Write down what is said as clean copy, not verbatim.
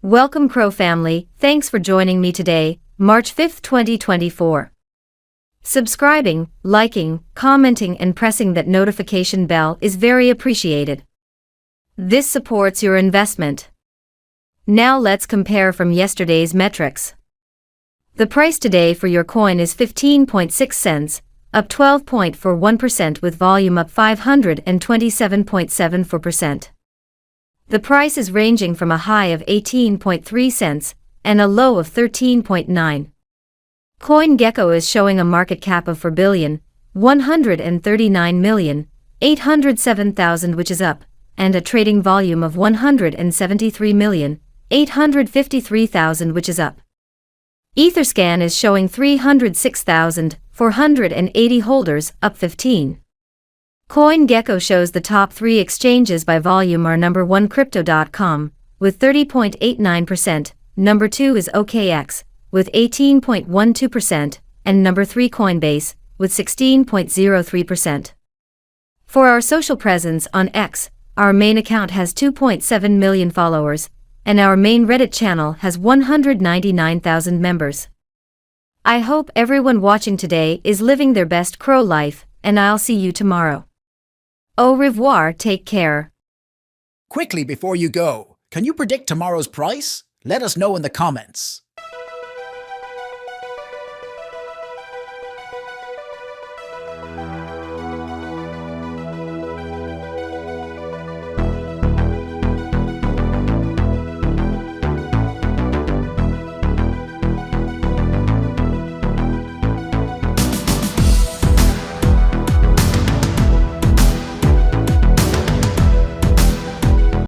Welcome CRO family, thanks for joining me today, March 5, 2024. Subscribing, liking, commenting and pressing that notification bell is very appreciated. This supports your investment. Now let's compare from yesterday's metrics. The price today for your coin is 15.6 cents, up 12.41% with volume up 527.74%. The price is ranging from a high of 18.3 cents and a low of 13.9. CoinGecko is showing a market cap of 4,139,807,000 which is up, and a trading volume of 173,853,000 which is up. Etherscan is showing 306,480 holders, up 15. CoinGecko shows the top 3 exchanges by volume are number 1 Crypto.com, with 30.89%, number 2 is OKX, with 18.12%, and number 3 Coinbase, with 16.03%. For our social presence on X, our main account has 2.7 million followers, and our main Reddit channel has 199,000 members. I hope everyone watching today is living their best CRO life, and I'll see you tomorrow. Au revoir, take care. Quickly before you go, can you predict tomorrow's price? Let us know in the comments.